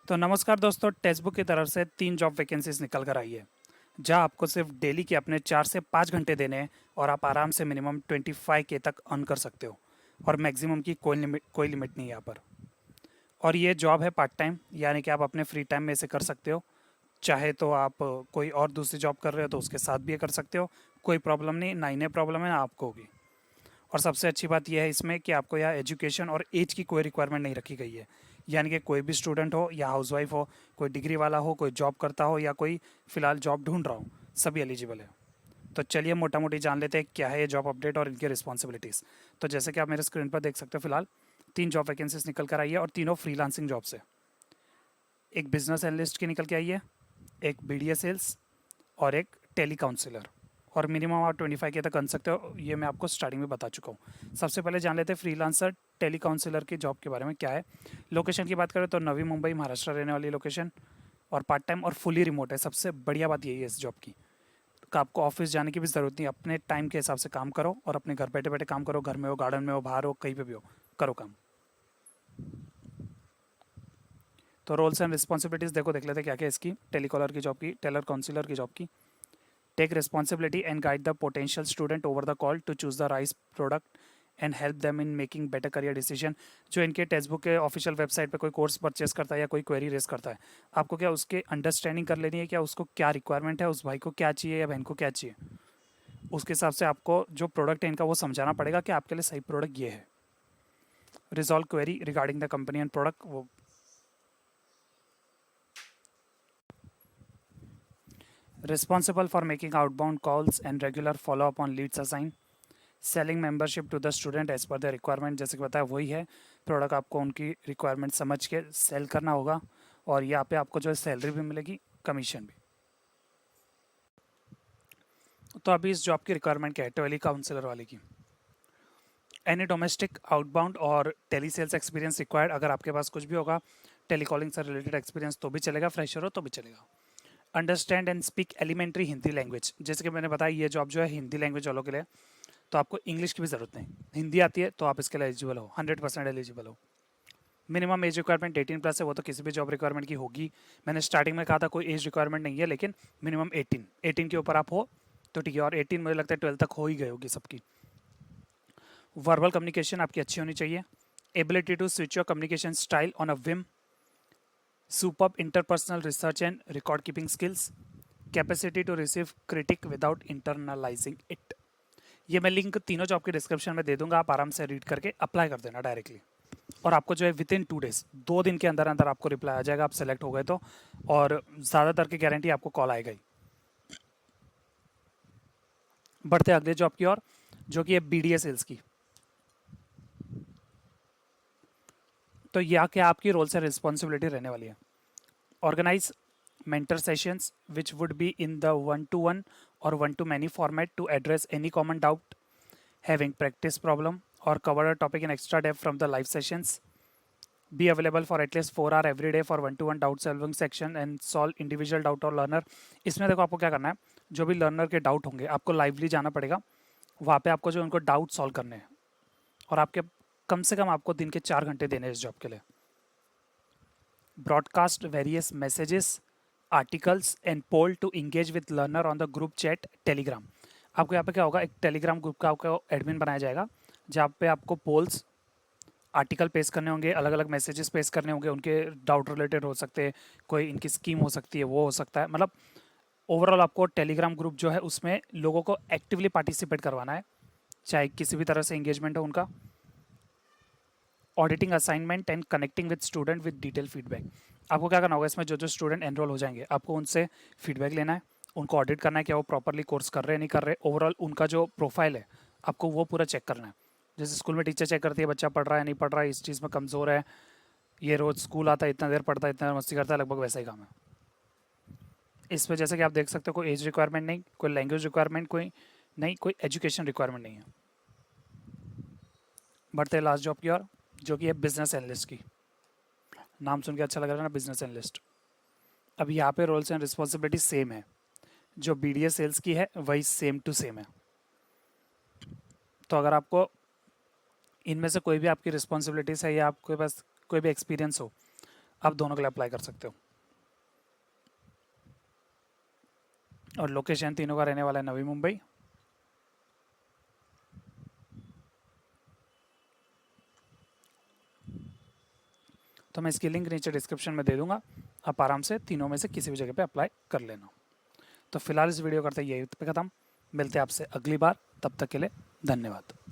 तो नमस्कार दोस्तों, टेक्स्टबुक की तरफ से 3 जॉब वैकेंसीज निकल कर आई है, जहां आपको सिर्फ डेली के अपने 4 से 5 घंटे देने हैं और आप आराम से मिनिमम 25K तक अर्न कर सकते हो और मैक्सिमम की कोई लिमिट नहीं है यहाँ पर। और ये जॉब है पार्ट टाइम, यानी कि आप अपने फ्री टाइम में इसे कर सकते हो। चाहे तो आप कोई और दूसरी जॉब कर रहे हो तो उसके साथ भी ये कर सकते हो, कोई प्रॉब्लम नहीं, ना इन्हें प्रॉब्लम है ना आपको होगी। और सबसे अच्छी बात यह है इसमें कि आपको यहाँ एजुकेशन और एज की कोई रिक्वायरमेंट नहीं रखी गई है, यानी कि कोई भी स्टूडेंट हो या हाउसवाइफ हो, कोई डिग्री वाला हो, कोई जॉब करता हो या कोई फिलहाल जॉब ढूंढ रहा हो, सभी एलिजिबल है। तो चलिए मोटा मोटी जान लेते हैं क्या है ये जॉब अपडेट और इनकी रिस्पॉन्सिबिलिटीज़। तो जैसे कि आप मेरे स्क्रीन पर देख सकते हो, फिलहाल 3 जॉब वैकेंसीज निकल कर आई है और तीनों फ्रीलांसिंग जॉब्स है। एक बिजनेस एनालिस्ट की निकल के आई है, एक BDA सेल्स और एक टेली काउंसलर। और मिनिमम आप 25K तक कर सकते हो, ये मैं आपको स्टार्टिंग में बता चुका हूँ। सबसे पहले जान लेते हैं फ्रीलांसर टेली काउंसलर की जॉब के बारे में क्या है। लोकेशन की बात करें तो नवी मुंबई महाराष्ट्र रहने वाली लोकेशन, और पार्ट टाइम और फुली रिमोट है। सबसे बढ़िया बात यही है इस जॉब की कि आपको ऑफिस जाने की भी ज़रूरत नहीं, अपने टाइम के हिसाब से काम करो और अपने घर बैठे बैठे काम करो, घर में हो, गार्डन में हो, बाहर हो, कहीं पे भी हो, करो काम। तो रोल्स एंड रिस्पॉन्सिबिलिटीज़ देख लेते हैं क्या क्या इसकी। टेलीकॉलर की जॉब की, टेलर काउंसलर की जॉब की। Take responsibility and guide the potential student over the call to choose the right product and help them in making better career decision। जो इनके टेक्स्ट बुक के ऑफिशियल वेबसाइट पे कोई course purchase करता है या कोई क्वेरी रेस करता है, आपको क्या उसके अंडरस्टैंडिंग कर लेनी है, क्या उसको क्या रिक्वायरमेंट है, उस भाई को क्या चाहिए या बहन को क्या चाहिए। उसके हिसाब से आपको जो प्रोडक्ट है इनका वो समझाना पड़ेगा कि आपके लिए सही प्रोडक्ट ये है। Resolve query regarding the company and product. वो responsible for making outbound calls and regular follow up on leads assign. Selling membership to the student as per the requirement. जैसे कि बताया वही है, प्रोडक्ट आपको उनकी रिक्वायरमेंट समझ के सेल करना होगा और यहाँ पे आपको जो है सैलरी भी मिलेगी, कमीशन भी। तो अभी इस जॉब की रिक्वायरमेंट क्या है टेली काउंसलर वाले की। एनी डोमेस्टिक आउटबाउंड और टेली सेल्स एक्सपीरियंस रिक्वायर्ड। अगर आपके पास कुछ भी होगा टेलीकॉलिंग से रिलेटेड एक्सपीरियंस तो भी चलेगा, फ्रेशर हो तो भी चलेगा। Understand and speak elementary Hindi language. जैसे कि मैंने बताया ये जॉब जो है हिंदी लैंग्वेज वालों के लिए, तो आपको इंग्लिश की भी ज़रूरत नहीं, हिंदी आती है तो आप इसके लिए एलिजिबल हो, 100% एलिजिबल हो। मिनिमम एज रिक्वायरमेंट 18+ है, वो तो किसी भी जॉब रिक्वायरमेंट की होगी। मैंने स्टार्टिंग में कहा था कोई एज रिक्वायरमेंट नहीं है, लेकिन मिनिमम 18 के ऊपर आप हो तो ठीक है। और 18 मुझे लगता है 12 तक हो ही गई होगी सबकी। वर्बल कम्युनिकेशन आपकी अच्छी होनी चाहिए। Ability to switch your communication style on a whim. Superb interpersonal research and record keeping skills. Capacity to receive critic without internalising it. ये मैं लिंक तीनों जॉब की डिस्क्रिप्शन में दे दूंगा, आप आराम से रीड करके अप्लाई कर देना डायरेक्टली। और आपको जो है विद इन 2 डेज, 2 दिन के अंदर अंदर आपको रिप्लाई आ जाएगा, आप सेलेक्ट हो गए तो। और ज़्यादातर की गारंटी आपको कॉल आएगा ही। बढ़ते अगले जॉब की ओर, जो कि है BDA सेल्स की। तो यहाँ क्या आपकी रोल से रिस्पॉन्सिबिलिटी रहने वाली है। Organise mentor sessions which would be in the one-to-one or one-to-many format to address any common doubt, having practice problem or cover a topic in extra depth from the live sessions. Be available for at least 4 hours every day for one-to-one doubt solving section and solve individual doubt or learner। इसमें देखो आपको क्या करना है, जो भी learner के doubt होंगे आपको लाइवली जाना पड़ेगा, वहाँ पे आपको जो उनको डाउट सॉल्व करने हैं। और आपके कम से कम आपको दिन के 4 घंटे देने हैं इस जॉब के लिए। Broadcast various messages, articles and poll to engage with learner on the group chat Telegram. आपको यहाँ पे क्या होगा, एक टेलीग्राम ग्रुप का आपको एडमिन बनाया जाएगा, जहाँ पे आपको पोल्स, आर्टिकल पेश करने होंगे, अलग अलग मैसेजेस पेश करने होंगे, उनके डाउट रिलेटेड हो सकते हैं, कोई इनकी स्कीम हो सकती है, वो हो सकता है। मतलब ओवरऑल आपको टेलीग्राम ग्रुप जो है उसमें लोगों को एक्टिवली पार्टिसिपेट करवाना है, चाहे किसी भी तरह से इंगेजमेंट हो उनका। Auditing assignment and connecting with student with detail feedback. आपको क्या करना होगा, इसमें जो जो स्टूडेंट एनरोल हो जाएंगे आपको उनसे फीडबैक लेना है, उनको ऑडिट करना है क्या वो प्रॉपरली कोर्स कर रहे हैं नहीं कर रहे, ओवरऑल उनका जो प्रोफाइल है आपको वो पूरा चेक करना है। जैसे स्कूल में टीचर चेक करती है बच्चा पढ़ रहा है नहीं पढ़ रहा है, इस चीज़ में कमज़ोर है, ये रोज़ स्कूल आता है इतना देर पढ़ता है इतना देर मस्ती करता है, लगभग वैसा ही काम है। इस पर जैसे कि आप देख सकते हो कोई एज रिक्वायरमेंट नहीं, कोई लैंग्वेज रिक्वायरमेंट कोई नहीं, कोई एजुकेशन रिक्वायरमेंट नहीं है। बढ़ते हैं लास्ट जॉब की ओर, जो कि है बिजनेस एनालिस्ट की। नाम सुन के अच्छा लग रहा है ना, बिजनेस एनालिस्ट। अब यहाँ पे रोल्स एंड रिस्पॉन्सिबिलिटी सेम है, जो BDA सेल्स की है वही सेम टू सेम है। तो अगर आपको इनमें से कोई भी आपकी रिस्पॉन्सिबिलिटीज़ है या आपके पास कोई भी एक्सपीरियंस हो, आप दोनों के लिए अप्लाई कर सकते हो। और लोकेशन तीनों का रहने वाला है नवी मुंबई। तो मैं इसकी लिंक नीचे डिस्क्रिप्शन में दे दूंगा, आप आराम से तीनों में से किसी भी जगह पे अप्लाई कर लेना। तो फिलहाल इस वीडियो करते यही पे ख़त्म, मिलते हैं आपसे अगली बार, तब तक के लिए धन्यवाद।